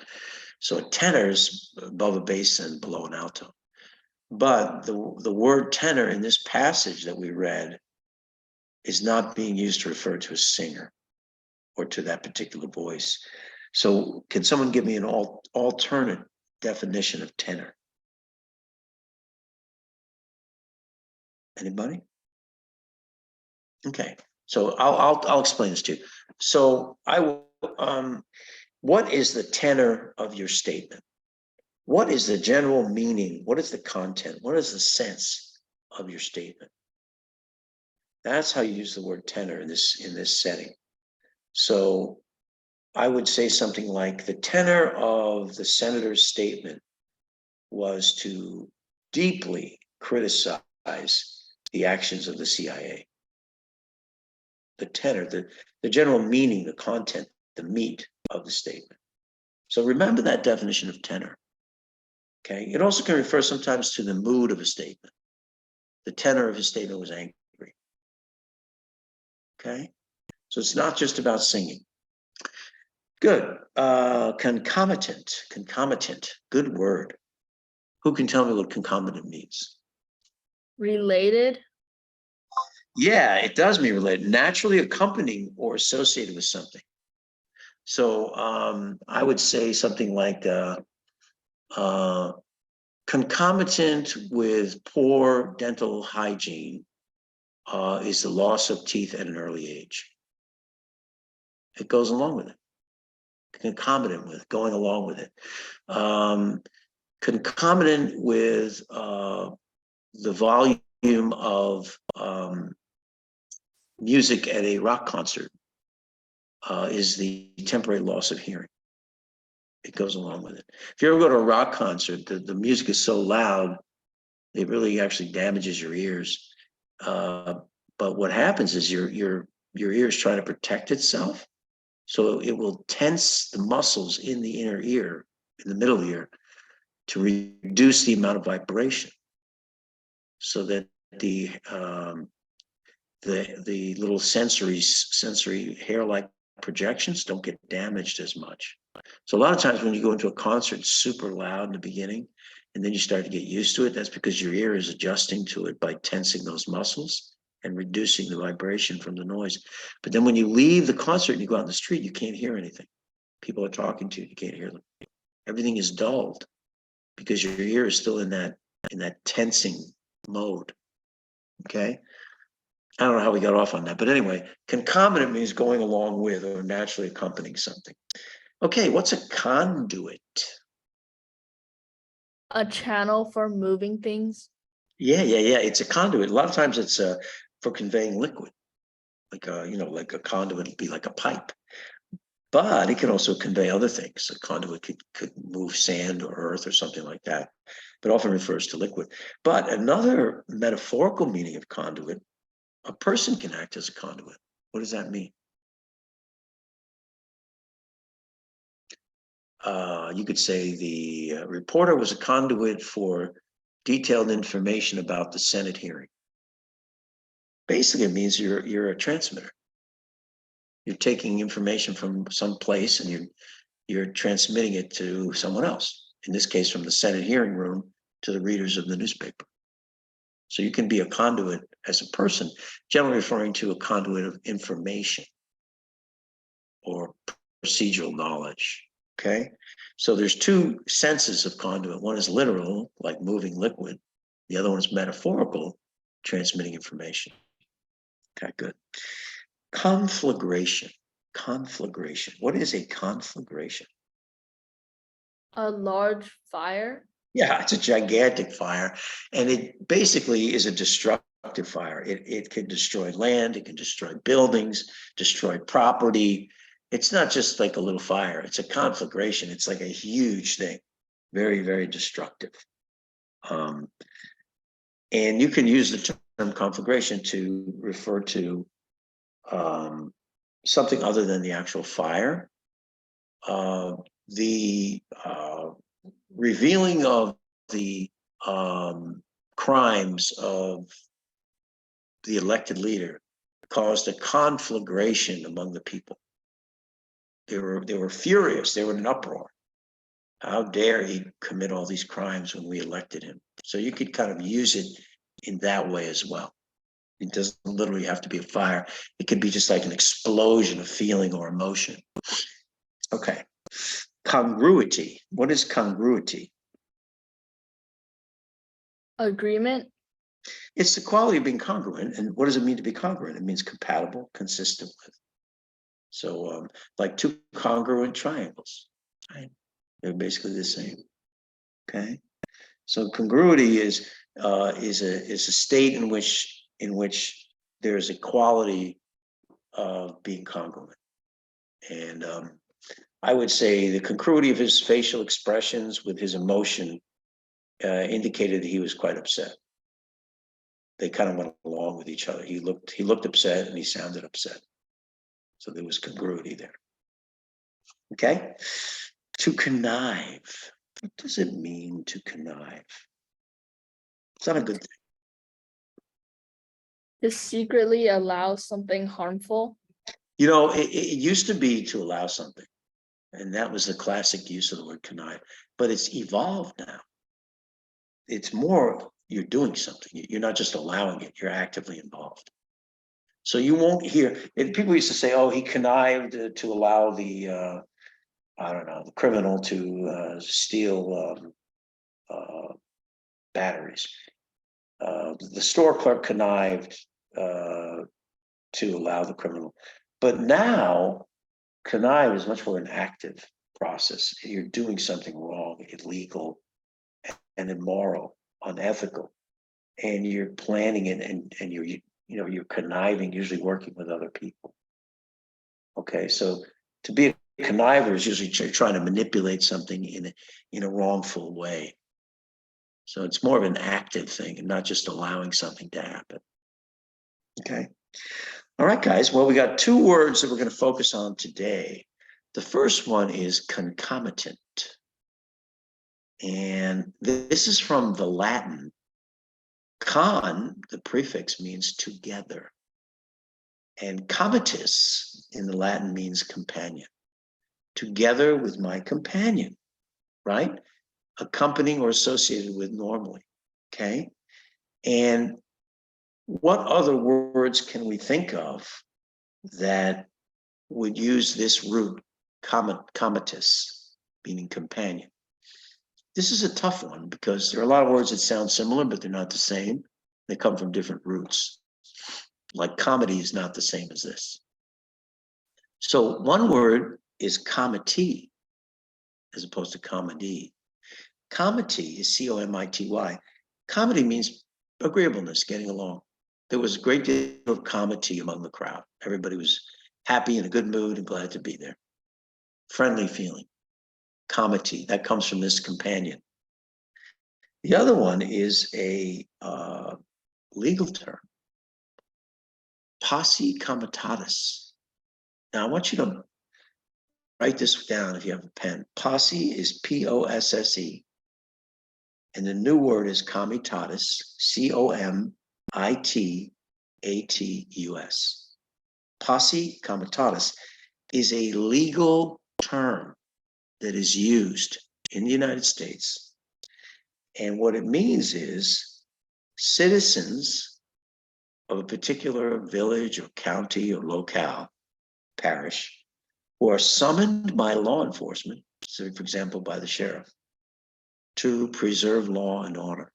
So a tenor is above a bass and below an alto. But the word tenor in this passage that we read is not being used to refer to a singer or to that particular voice. So can someone give me an alternate definition of tenor? Anybody? Okay, so I'll explain this to you. So I will. What is the tenor of your statement? What is the general meaning? What is the content? What is the sense of your statement? That's how you use the word tenor in this setting. So I would say something like the tenor of the senator's statement was to deeply criticize the actions of the CIA. The tenor, the general meaning, the content, the meat of the statement. So remember that definition of tenor. Okay. It also can refer sometimes to the mood of a statement. The tenor of his statement was angry. Okay. So it's not just about singing. Good. Concomitant. Good word. Who can tell me what concomitant means? Related. Yeah, it does mean related. Naturally accompanying or associated with something. So I would say something like concomitant with poor dental hygiene is the loss of teeth at an early age. It goes along with it. Concomitant with, going along with it. Concomitant with the volume of music at a rock concert is the temporary loss of hearing. It goes along with it. If you ever go to a rock concert, the music is so loud, it really actually damages your ears. But what happens is your ear is trying to protect itself. So it will tense the muscles in the inner ear, in the middle ear, to reduce the amount of vibration, so that the little sensory hair-like projections don't get damaged as much. So a lot of times when you go into a concert, it's super loud in the beginning, and then you start to get used to it. That's because your ear is adjusting to it by tensing those muscles and reducing the vibration from the noise. But then when you leave the concert and you go out in the street, you can't hear anything. People are talking to you, you can't hear them. Everything is dulled because your ear is still in that tensing mode. Okay. I don't know how we got off on that, but anyway, concomitant means going along with or naturally accompanying something. Okay, what's a conduit? A channel for moving things. Yeah. It's a conduit. A lot of times it's for conveying liquid, like like a conduit would be like a pipe. But it can also convey other things. A conduit could move sand or earth or something like that, but often refers to liquid. But another metaphorical meaning of conduit, a person can act as a conduit. What does that mean? You could say the reporter was a conduit for detailed information about the Senate hearing. Basically, it means you're a transmitter. You're taking information from some place and you're transmitting it to someone else. In this case, from the Senate hearing room to the readers of the newspaper. So you can be a conduit as a person, generally referring to a conduit of information or procedural knowledge. Okay, so there's two senses of conduit. One is literal, like moving liquid. The other one is metaphorical, transmitting information. Okay, good. Conflagration. What is a conflagration? A large fire. Yeah, it's a gigantic fire, and it basically is a destructive fire. It can destroy land, it can destroy buildings, destroy property. It's not just like a little fire, it's a conflagration. It's like a huge thing, very, very destructive. And you can use the term conflagration to refer to something other than the actual fire. The revealing of the crimes of the elected leader caused a conflagration among the people. They were furious. They were in an uproar. How dare he commit all these crimes when we elected him? So you could kind of use it in that way as well. It doesn't literally have to be a fire. It could be just like an explosion of feeling or emotion. Okay. Congruity. What is congruity? Agreement. It's the quality of being congruent. And what does it mean to be congruent? It means compatible, consistent with. So like two congruent triangles, right? They're basically the same. Okay. So congruity is a state in which there's a quality of being congruent. And I would say the congruity of his facial expressions with his emotion indicated that he was quite upset. they kind of went along with each other. He looked upset and he sounded upset. So there was congruity there. Okay. To connive. What does it mean to connive? It's not a good thing. To secretly allow something harmful. You know, it used to be to allow something. And that was the classic use of the word connive, but it's evolved now. It's more, you're doing something. You're not just allowing it, you're actively involved. So you won't hear, and people used to say, oh, he connived to allow the, I don't know, the criminal to steal batteries. The store clerk connived to allow the criminal. But now, connive is much more an active process. You're doing something wrong, illegal, and immoral, unethical, and you're planning it, and you're conniving, usually working with other people. Okay, so to be a conniver is usually trying to manipulate something in a wrongful way. So it's more of an active thing and not just allowing something to happen. Okay. All right, guys. Well, we got two words that we're going to focus on today. The first one is concomitant. And this is from the Latin. Con, the prefix, means together. And comitus in the Latin means companion. Together with my companion, right? Accompanying or associated with normally. Okay. And what other words can we think of that would use this root, comitus, meaning companion? This is a tough one because there are a lot of words that sound similar, but they're not the same. They come from different roots. Like comedy is not the same as this. So one word is comity, as opposed to comedy. Comity is C-O-M-I-T-Y. Comedy means agreeableness, getting along. There was a great deal of comity among the crowd. Everybody was happy, in a good mood, and glad to be there. Friendly feeling. Comity, that comes from this companion. The other one is a legal term. Posse comitatus. Now I want you to write this down if you have a pen. Posse is P-O-S-S-E. And the new word is comitatus, C-O-M-I-T-A-T-U-S. Posse comitatus is a legal term that is used in the United States. And what it means is citizens of a particular village or county or locale, parish, who are summoned by law enforcement, so for example, by the sheriff, to preserve law and order.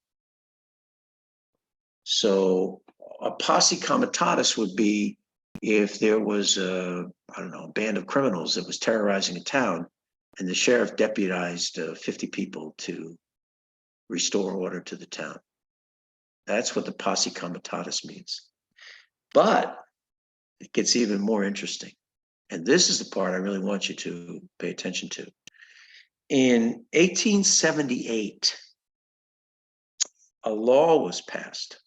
So a posse comitatus would be if there was a band of criminals that was terrorizing a town, and the sheriff deputized 50 people to restore order to the town. That's what the posse comitatus means. But it gets even more interesting. And this is the part I really want you to pay attention to. In 1878, a law was passed.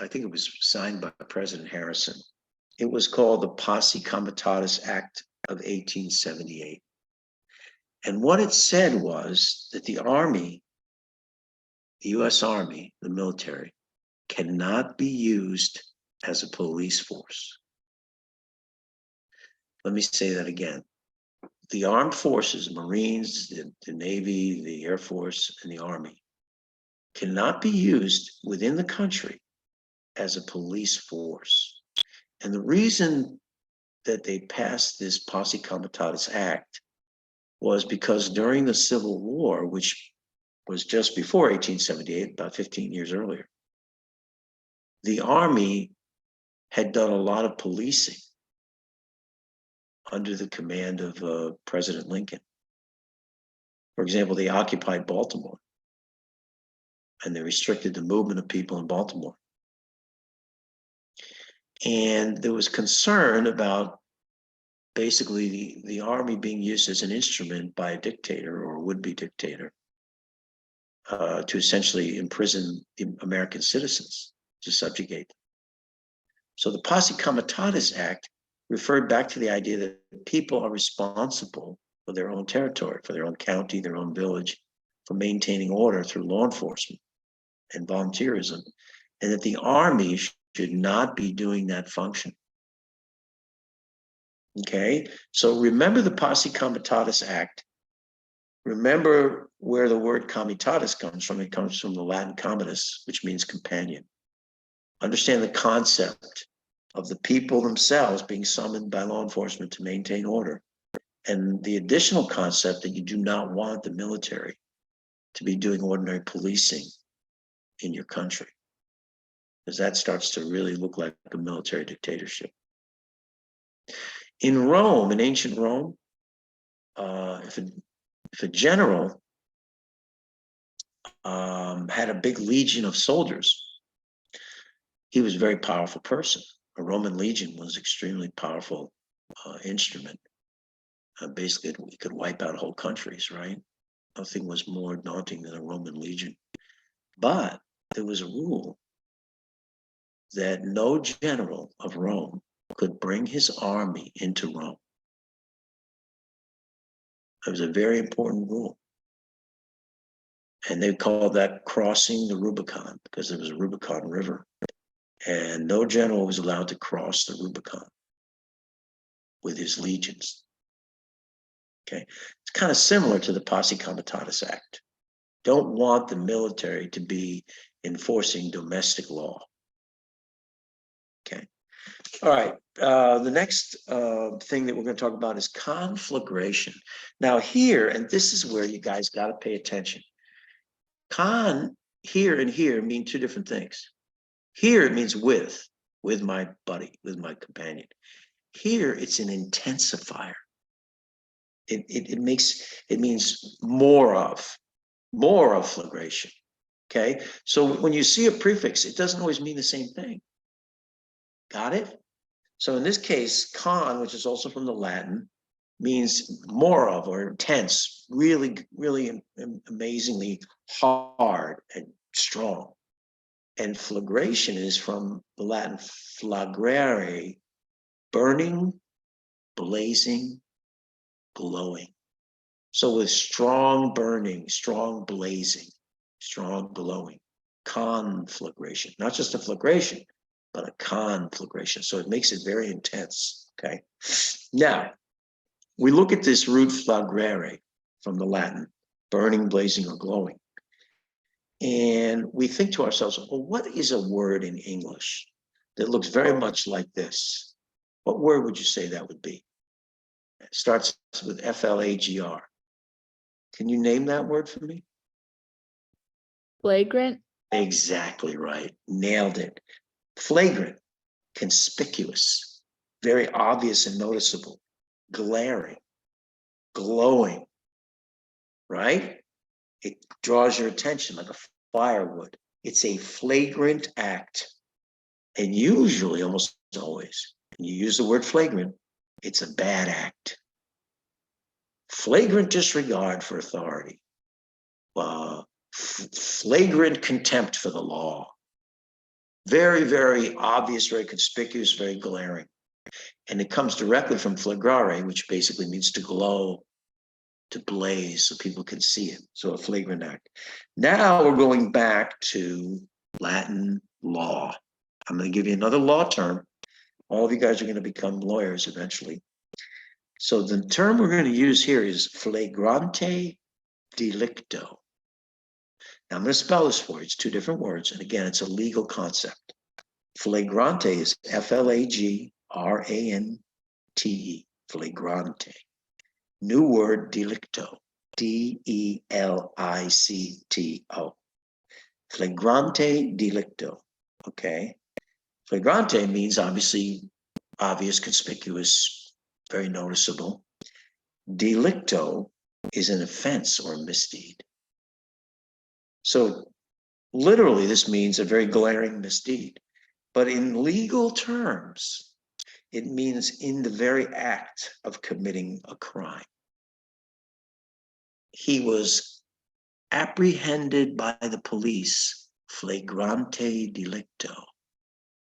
I think it was signed by President Harrison. It was called the Posse Comitatus Act of 1878. And what it said was that the Army, the US Army, the military, cannot be used as a police force. Let me say that again. The armed forces, Marines, the Navy, the Air Force, and the Army cannot be used within the country as a police force. And the reason that they passed this Posse Comitatus Act was because during the Civil War, which was just before 1878, about 15 years earlier, the Army had done a lot of policing under the command of President Lincoln. For example, they occupied Baltimore and they restricted the movement of people in Baltimore. And there was concern about basically the Army being used as an instrument by a dictator or would-be dictator to essentially imprison the American citizens. to subjugate. So the Posse Comitatus Act referred back to the idea that people are responsible for their own territory, for their own county, their own village, for maintaining order through law enforcement and volunteerism, and that the army should not be doing that function. Okay, so remember the Posse Comitatus Act. Remember where the word comitatus comes from. It comes from the Latin comitus, which means companion. Understand the concept of the people themselves being summoned by law enforcement to maintain order. And the additional concept that you do not want the military to be doing ordinary policing in your country, because that starts to really look like a military dictatorship. In Rome, in ancient Rome, if a general had a big legion of soldiers, he was a very powerful person. A Roman legion was an extremely powerful instrument. Basically, it could wipe out whole countries, right? Nothing was more daunting than a Roman legion. But there was a rule that no general of Rome could bring his army into Rome. It was a very important rule. And they called that crossing the Rubicon, because there was a Rubicon River. And no general was allowed to cross the Rubicon with his legions. Okay, it's kind of similar to the Posse Comitatus Act. Don't want the military to be enforcing domestic law. Okay, all right. The next thing that we're going to talk about is conflagration. Now here, and this is where you guys got to pay attention. Con here and here mean two different things. Here it means with my buddy, with my companion. Here it's an intensifier. It means more of flagration. Okay, so when you see a prefix, it doesn't always mean the same thing. Got it? So in this case, con, which is also from the Latin, means more of or intense, really, really amazingly hard and strong. And flagration is from the Latin flagrare, burning, blazing, glowing. So with strong burning, strong blazing, strong glowing, conflagration, not just a flagration, but a conflagration. So it makes it very intense. Okay. Now, we look at this root flagrare from the Latin, burning, blazing, or glowing. And we think to ourselves, well, what is a word in English that looks very much like this? What word would you say that would be? It starts with F-L-A-G-R. Can you name that word for me? Flagrant. Exactly right. Nailed it. Flagrant, conspicuous, very obvious and noticeable, glaring, glowing, right? It draws your attention like a firewood. It's a flagrant act. And usually, almost always, when you use the word flagrant, it's a bad act. Flagrant disregard for authority. Flagrant contempt for the law. Very, very obvious, very conspicuous, very glaring. And it comes directly from flagrare, which basically means to glow, to blaze, so people can see it. So a flagrant act. Now we're going back to Latin law. I'm going to give you another law term. All of you guys are going to become lawyers eventually. So the term we're going to use here is flagrante delicto. Now I'm going to spell this for you. It's two different words. And again, it's a legal concept. Flagrante is F-L-A-G-R-A-N-T-E. Flagrante. New word, delicto. D-E-L-I-C-T-O. Flagrante delicto. Okay. Flagrante means obviously obvious, conspicuous, very noticeable. Delicto is an offense or misdeed. So literally this means a very glaring misdeed. But in legal terms, it means in the very act of committing a crime. He was apprehended by the police, flagrante delicto.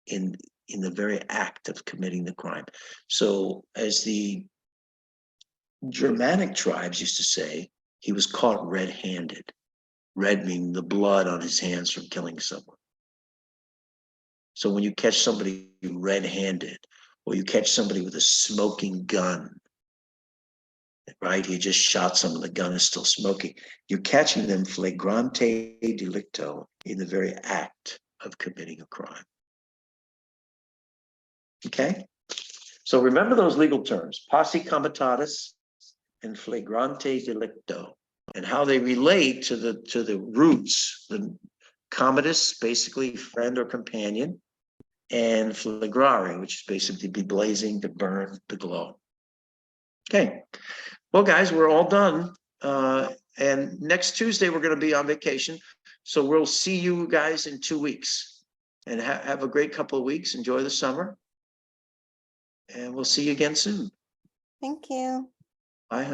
in the very act of committing the crime. So as the Germanic tribes used to say, he was caught red-handed. Red meaning the blood on his hands from killing someone. So when you catch somebody red-handed, or you catch somebody with a smoking gun, right? He just shot someone, the gun is still smoking. You're catching them flagrante delicto in the very act of committing a crime. Okay? So remember those legal terms, posse comitatus and flagrante delicto, and how they relate to the roots. The comitus, basically friend or companion, and flagrare, which is basically be blazing, to burn, to glow. Okay, well, guys, we're all done. And next Tuesday, we're going to be on vacation. So we'll see you guys in 2 weeks. And have a great couple of weeks. Enjoy the summer. And we'll see you again soon. Thank you. Bye.